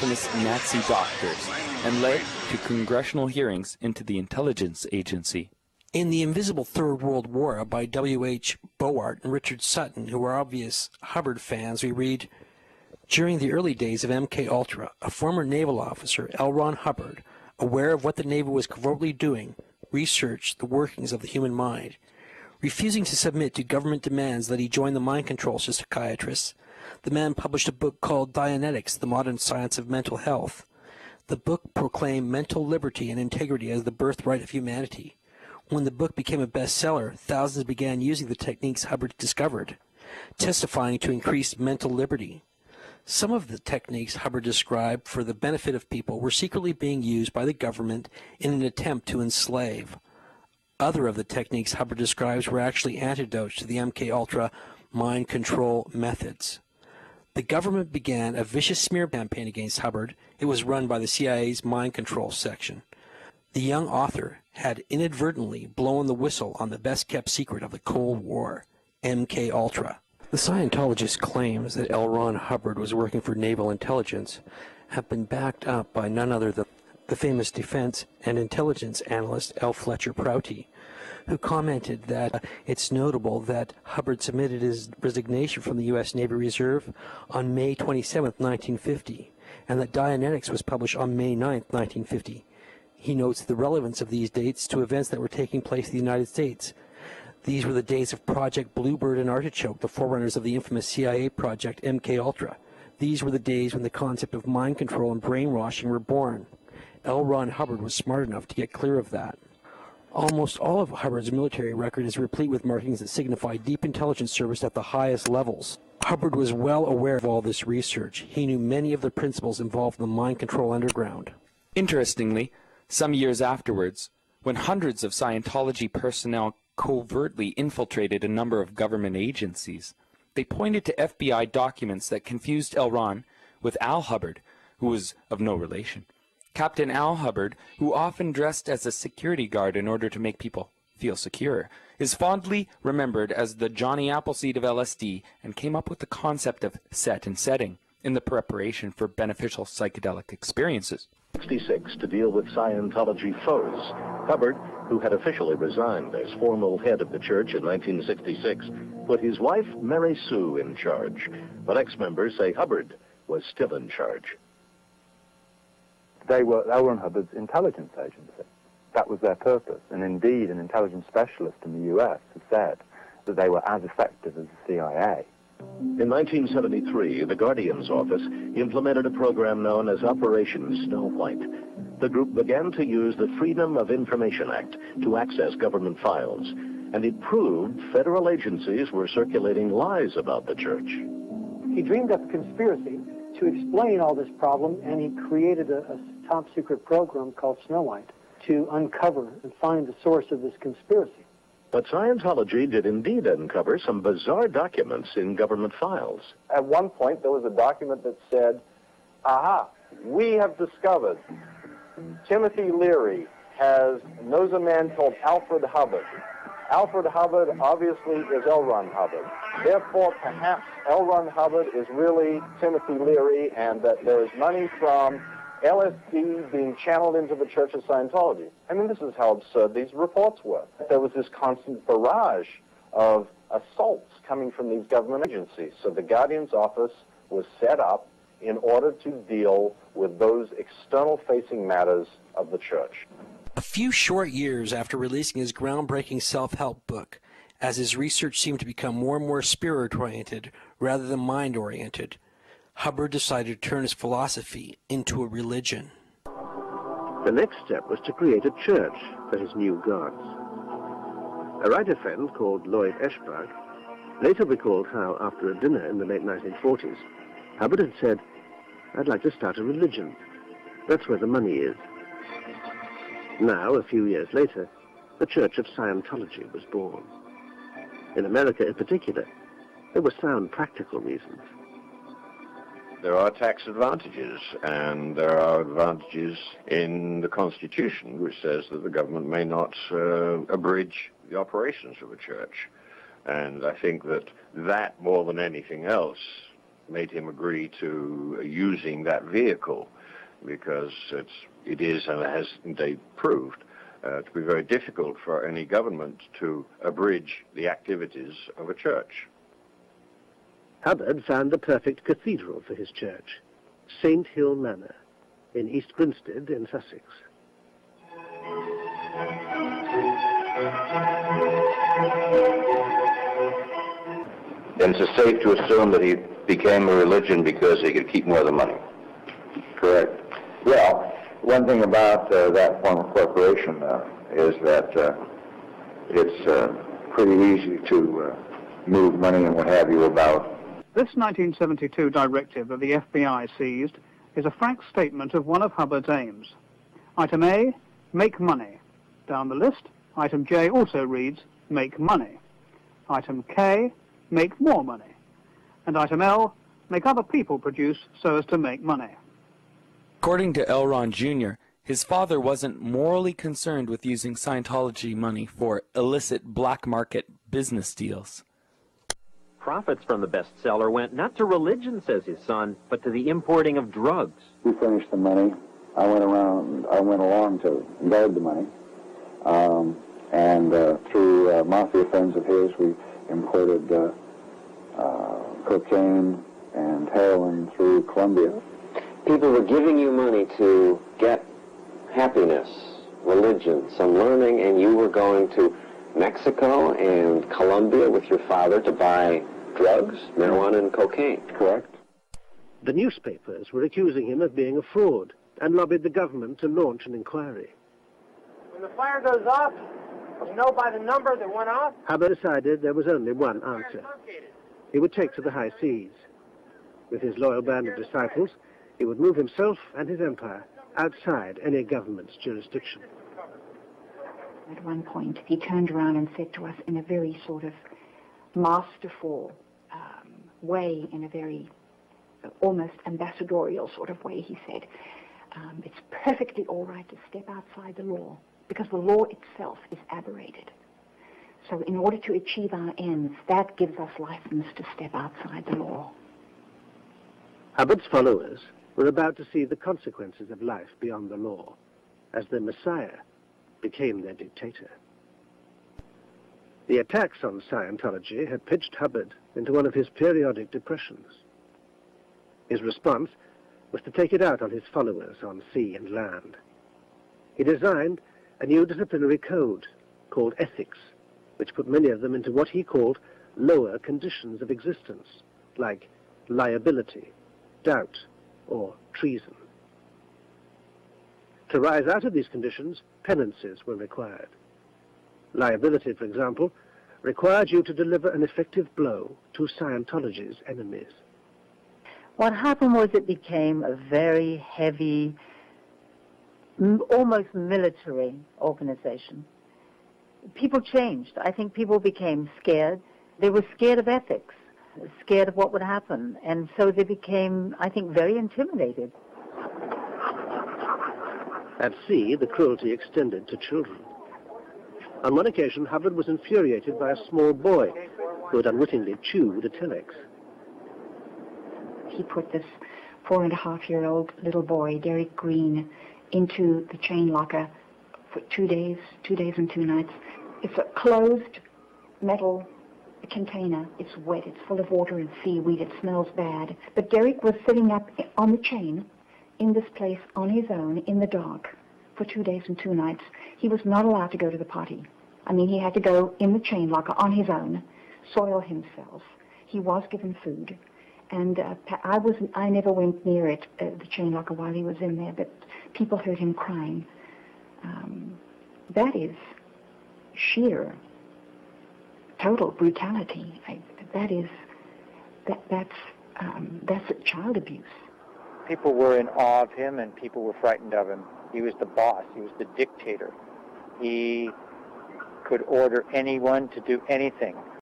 infamous Nazi doctors and led to congressional hearings into the intelligence agency. In The Invisible Third World War by W.H. Bowart and Richard Sutton, who are obvious Hubbard fans, we read, "During the early days of MK Ultra, a former naval officer, L Ron Hubbard, aware of what the Navy was covertly doing, researched the workings of the human mind. Refusing to submit to government demands that he join the mind control psychiatrists, the man published a book called Dianetics, the Modern Science of Mental Health. The book proclaimed mental liberty and integrity as the birthright of humanity. When the book became a bestseller, thousands began using the techniques Hubbard discovered, testifying to increased mental liberty. Some of the techniques Hubbard described for the benefit of people were secretly being used by the government in an attempt to enslave. Other of the techniques Hubbard describes were actually antidotes to the MK-Ultra mind control methods. The government began a vicious smear campaign against Hubbard. It was run by the CIA's mind control section. The young author had inadvertently blown the whistle on the best-kept secret of the Cold War, MK-Ultra. The Scientologist claims that L. Ron Hubbard was working for naval intelligence have been backed up by none other than the famous defense and intelligence analyst L. Fletcher Prouty, who commented that it's notable that Hubbard submitted his resignation from the U.S. Navy Reserve on May 27, 1950, and that Dianetics was published on May 9, 1950. He notes the relevance of these dates to events that were taking place in the United States. These were the days of Project Bluebird and Artichoke, the forerunners of the infamous CIA project MK-Ultra. These were the days when the concept of mind control and brainwashing were born. L. Ron Hubbard was smart enough to get clear of that. Almost all of Hubbard's military record is replete with markings that signify deep intelligence service at the highest levels. Hubbard was well aware of all this research. He knew many of the principles involved in the mind control underground. Interestingly, some years afterwards, when hundreds of Scientology personnel covertly infiltrated a number of government agencies, they pointed to FBI documents that confused L. Ron with Al Hubbard, who was of no relation. Captain Al Hubbard, who often dressed as a security guard in order to make people feel secure, is fondly remembered as the Johnny Appleseed of LSD and came up with the concept of set and setting in the preparation for beneficial psychedelic experiences. 1966 to deal with Scientology foes. Hubbard, who had officially resigned as formal head of the church in 1966, put his wife, Mary Sue, in charge. But ex-members say Hubbard was still in charge. They were L. Ron Hubbard's intelligence agency. That was their purpose. And indeed, an intelligence specialist in the U.S. has said that they were as effective as the CIA. In 1973, the Guardian's office implemented a program known as Operation Snow White. The group began to use the Freedom of Information Act to access government files, and it proved federal agencies were circulating lies about the church. He dreamed up a conspiracy to explain all this problem, and he created a top-secret program called Snow White to uncover and find the source of this conspiracy. But Scientology did indeed uncover some bizarre documents in government files. At one point, there was a document that said, aha, we have discovered Timothy Leary knows a man called Alfred Hubbard. Alfred Hubbard obviously is L. Ron Hubbard. Therefore, perhaps L. Ron Hubbard is really Timothy Leary, and that there is money from LSD being channeled into the Church of Scientology. I mean, this is how absurd these reports were. There was this constant barrage of assaults coming from these government agencies. So the Guardian's office was set up in order to deal with those external-facing matters of the church. A few short years after releasing his groundbreaking self-help book, as his research seemed to become more and more spirit-oriented rather than mind-oriented, Hubbard decided to turn his philosophy into a religion. The next step was to create a church for his new gods. A writer friend called Lloyd Eschberg later recalled how, after a dinner in the late 1940s, Hubbard had said, "I'd like to start a religion. That's where the money is." Now, a few years later, the Church of Scientology was born. In America in particular, there were sound practical reasons. There are tax advantages, and there are advantages in the Constitution, which says that the government may not abridge the operations of a church. And I think that more than anything else, made him agree to using that vehicle, because it is, and it has indeed proved, to be very difficult for any government to abridge the activities of a church. Hubbard found the perfect cathedral for his church, St. Hill Manor, in East Grinstead in Sussex. And it's safe to assume that he became a religion because he could keep more of the money. Correct. Well, one thing about that form of corporation is that it's pretty easy to move money and what have you about. This 1972 directive that the FBI seized is a frank statement of one of Hubbard's aims. Item A, make money. Down the list, item J also reads, make money. Item K, make more money. And item L, make other people produce so as to make money. According to L Ron Jr., his father wasn't morally concerned with using Scientology money for illicit black market business deals. Profits from the bestseller went not to religion, says his son, but to the importing of drugs. We finished the money. I went along to guard the money. And through mafia friends of his, we imported cocaine and heroin through Colombia. People were giving you money to get happiness, religion, some learning, and you were going to Mexico and Colombia with your father to buy drugs, marijuana, and cocaine. Correct. The newspapers were accusing him of being a fraud and lobbied the government to launch an inquiry. When the fire goes off, you know by the number that went off? Hubbard decided there was only one answer. He would take to the high seas. With his loyal band of disciples, he would move himself and his empire outside any government's jurisdiction. At one point, he turned around and said to us in a very sort of masterful way, in a very almost ambassadorial sort of way, he said, it's perfectly all right to step outside the law, because the law itself is aberrated. So in order to achieve our ends, that gives us license to step outside the law. Hubbard's followers were about to see the consequences of life beyond the law, as the Messiah became their dictator. The attacks on Scientology had pitched Hubbard into one of his periodic depressions. His response was to take it out on his followers on sea and land. He designed a new disciplinary code called ethics, which put many of them into what he called lower conditions of existence, like liability, doubt, or treason. To rise out of these conditions, penances were required. Liability, for example, required you to deliver an effective blow to Scientology's enemies. What happened was it became a very heavy, almost military organization. People changed. I think people became scared. They were scared of ethics, scared of what would happen. And so they became, I think, very intimidated. At sea, the cruelty extended to children. On one occasion, Hubbard was infuriated by a small boy who had unwittingly chewed a telex. He put this 4.5-year-old little boy, Derek Green, into the chain locker for 2 days and 2 nights. It's a closed metal container. It's wet. It's full of water and seaweed. It smells bad. But Derek was sitting up on the chain in this place on his own in the dark for 2 days and 2 nights. He was not allowed to go to the potty. I mean, he had to go in the chain locker on his own, soil himself. He was given food. And I never went near it, the chain locker, while he was in there, but people heard him crying. That is sheer, total brutality. That's child abuse. People were in awe of him, and people were frightened of him. He was the boss. He was the dictator. He could order anyone to do anything.